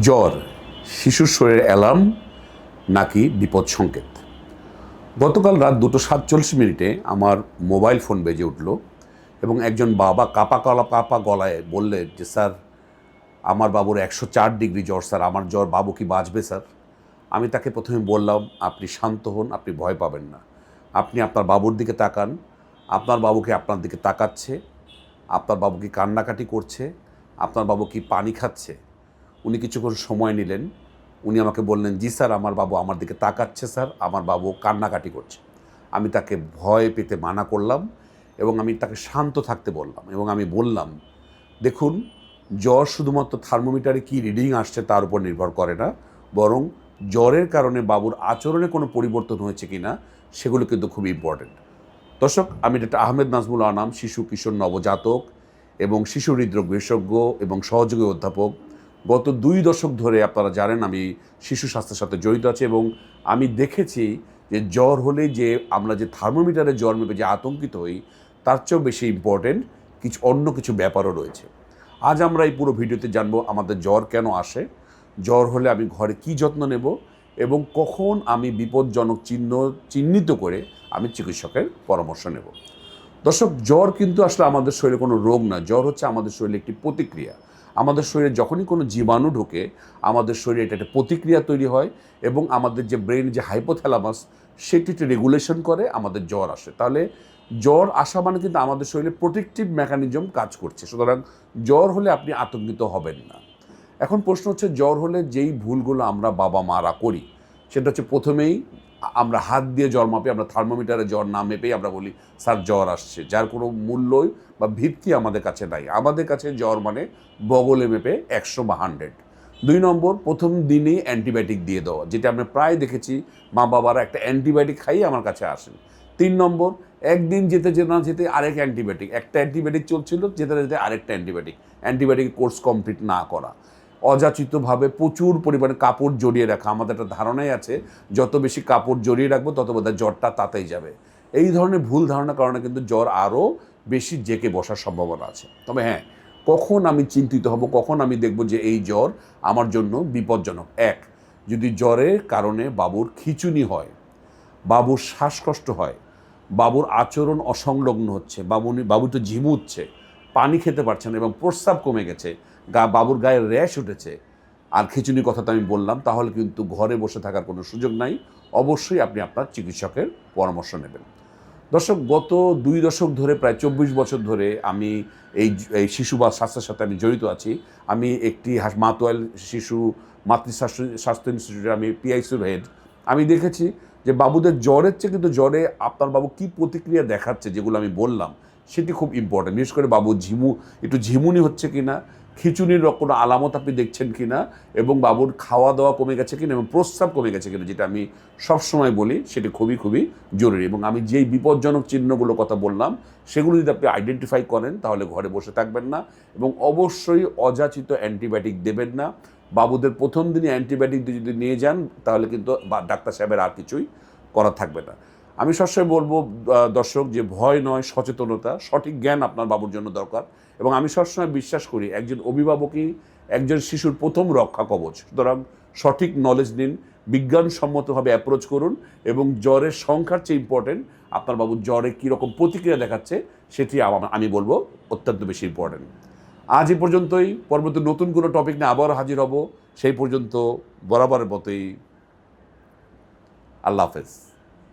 জ্বর শিশুর শরীরের অ্যালার্ম নাকি বিপদ সংকেত? গতকাল রাত 2:47 আমার মোবাইল ফোন বেজে উঠল এবং একজন বাবা কাপা গলায় বললেন যে স্যার, আমার বাবুর 104 ডিগ্রি জ্বর স্যার, আমার জ্বর, বাবু কি বাঁচবে স্যার? আমি তাকে প্রথমে বললাম, আপনি শান্ত হন, আপনি ভয় পাবেন না। আপনি আপনার বাবুর দিকে তাকান, আপনার বাবুকে আপনার দিকে তাকাচ্ছে, আপনার বাবু কি কান্নাকাটি করছে, আপনার বাবু কি পানি খাচ্ছে? উনি কিছুক্ষণ সময় নিলেন। উনি আমাকে বললেন, জি স্যার, আমার বাবু আমার দিকে তাকাচ্ছে স্যার, আমার বাবু কান্নাকাটি করছে। আমি তাকে ভয় পেতে মানা করলাম এবং আমি তাকে শান্ত থাকতে বললাম এবং আমি বললাম, দেখুন, জ্বর শুধুমাত্র থার্মোমিটারে কি রিডিং আসছে তার উপর নির্ভর করে না, বরং জ্বরের কারণে বাবুর আচরণে কোনো পরিবর্তন হয়েছে কি না সেগুলো কিন্তু খুব ইম্পর্টেন্ট। দর্শক, আমি ডক্টর আহমেদ নাজমুল আনাম, শিশু কিশোর নবজাতক এবং শিশু হৃদরোগ বিশেষজ্ঞ এবং সহযোগী অধ্যাপক। গত 2 দশক ধরে আপনারা জানেন আমি শিশু স্বাস্থ্যের সাথে জড়িত আছি এবং আমি দেখেছি যে জ্বর হলে যে আমরা যে থার্মোমিটারে জ্বর মেপে যে আতঙ্কিত হই, তার চেয়েও বেশি ইম্পর্টেন্ট অন্য কিছু ব্যাপারও রয়েছে। আজ আমরা এই পুরো ভিডিওতে জানবো আমাদের জ্বর কেন আসে, জ্বর হলে আমি ঘরে কি যত্ন নেব এবং কখন আমি বিপজ্জনক চিহ্নিত করে আমি চিকিৎসকের পরামর্শ নেব। দর্শক, জ্বর কিন্তু আসলে আমাদের শরীরে কোনো রোগ না। জ্বর হচ্ছে আমাদের শরীরে একটি প্রতিক্রিয়া। আমাদের শরীরে যখনই কোনো জীবাণু ঢোকে, আমাদের শরীরে এটা একটা প্রতিক্রিয়া তৈরি হয় এবং আমাদের যে ব্রেন, যে হাইপোথ্যালামাস, সেটি একটি রেগুলেশন করে আমাদের জ্বর আসে। তাহলে জ্বর আসা মানে কিন্তু আমাদের শরীরে প্রোটেকটিভ মেকানিজম কাজ করছে। সুতরাং জ্বর হলে আপনি আতঙ্কিত হবেন না। এখন প্রশ্ন হচ্ছে, জ্বর হলে যেই ভুলগুলো আমরা বাবা মারা করি সেটা হচ্ছে, প্রথমেই আমরা হাত দিয়ে জ্বর মাপি, আমরা থার্মোমিটারে জ্বর না মেপেই আমরা বলি স্যার জ্বর আসছে, যার কোনো মূল্যই বা ভিত্তি আমাদের কাছে নাই। আমাদের কাছে জ্বর মানে বগলে মেপে 100 বা 100। 2 নম্বর, প্রথম দিনেই অ্যান্টিবায়োটিক দিয়ে দেওয়া, যেটা আমরা প্রায় দেখেছি মা বাবারা একটা অ্যান্টিবায়োটিক খাইয়ে আমার কাছে আসেন। 3 নম্বর, একদিন যেতে না যেতে আরেক অ্যান্টিবায়োটিক, একটা অ্যান্টিবায়োটিক চলছিল, যেতে যেতে আরেকটা অ্যান্টিবায়োটিক কোর্স কমপ্লিট না করা। অযাচিতভাবে প্রচুর পরিমাণে কাপড় জড়িয়ে রাখা, আমাদের একটা ধারণাই আছে যত বেশি কাপড় জড়িয়ে রাখবো তত বোধহয় জ্বরটা তাতেই যাবে। এই ধরনের ভুল ধারণার কারণে কিন্তু জ্বর আরও বেশি জেঁকে বসার সম্ভাবনা আছে। তবে হ্যাঁ, কখন আমি চিন্তিত হব, কখন আমি দেখব যে এই জ্বর আমার জন্য বিপজ্জনক? যদি জ্বরের কারণে বাবুর খিঁচুনি হয়, বাবুর শ্বাসকষ্ট হয়, বাবুর আচরণ অসংলগ্ন হচ্ছে, বাবু তো ঝিমুচ্ছে, পানি খেতে পারছে না এবং প্রস্রাব কমে গেছে, বাবুর গায়ে র্যাশ উঠেছে, আর খিঁচুনির কথা তো আমি বললাম, তাহলে কিন্তু ঘরে বসে থাকার কোনো সুযোগ নাই। অবশ্যই আপনি আপনার চিকিৎসকের পরামর্শ নেবেন। দর্শক, গত 2 দশক ধরে, প্রায় 24 বছর ধরে আমি এই শিশু বা স্বাস্থ্যের সাথে আমি জড়িত আছি। আমি একটি মাতোয়াল শিশু স্বাস্থ্য ইনস্টিটিউটে আমি পিআইসির হেড। আমি দেখেছি যে বাবুদের জ্বরের চেয়ে কিন্তু জ্বরে আপনার বাবু কী প্রতিক্রিয়া দেখাচ্ছে, যেগুলো আমি বললাম, সেটি খুব ইম্পর্টেন্ট। বিশেষ করে বাবু একটু ঝিমুনি হচ্ছে কি না, খিঁচুনির কোনো আলামত আপনি দেখছেন কি না, এবং বাবুর খাওয়া দাওয়া কমে গেছে কিনা এবং প্রস্রাব কমে গেছে কিনা, যেটা আমি সবসময় বলি সেটি খুবই খুবই জরুরি। এবং আমি যেই বিপজ্জনক চিহ্নগুলোর কথা বললাম সেগুলো যদি আপনি আইডেন্টিফাই করেন, তাহলে ঘরে বসে থাকবেন না এবং অবশ্যই অযাচিত অ্যান্টিবায়োটিক দেবেন না। বাবুদের প্রথম দিনে অ্যান্টিবায়োটিক যদি নিয়ে যান, তাহলে কিন্তু ডাক্তার সাহেবের আর কিছুই করা থাকবে না। আমি সবসময় বলবো দর্শক, যে ভয় নয়, সচেতনতা, সঠিক জ্ঞান আপনার বাবুর জন্য দরকার। এবং আমি সবসময় বিশ্বাস করি একজন অভিভাবকই একজন শিশুর প্রথম রক্ষা কবচ। সুতরাং সঠিক নলেজ নিন, বিজ্ঞানসম্মতভাবে অ্যাপ্রোচ করুন এবং জ্বরের সংখ্যার চেয়ে ইম্পর্টেন্ট আপনার বাবুর জ্বরে কীরকম প্রতিক্রিয়া দেখাচ্ছে সেটি আমি বলবো অত্যন্ত বেশি ইম্পর্টেন্ট। আজ এই পর্যন্তই। পরবর্তী নতুন কোনো টপিক নিয়ে আবারও হাজির হব। সেই পর্যন্ত বরাবরের মতোই আল্লাহ হাফেজ।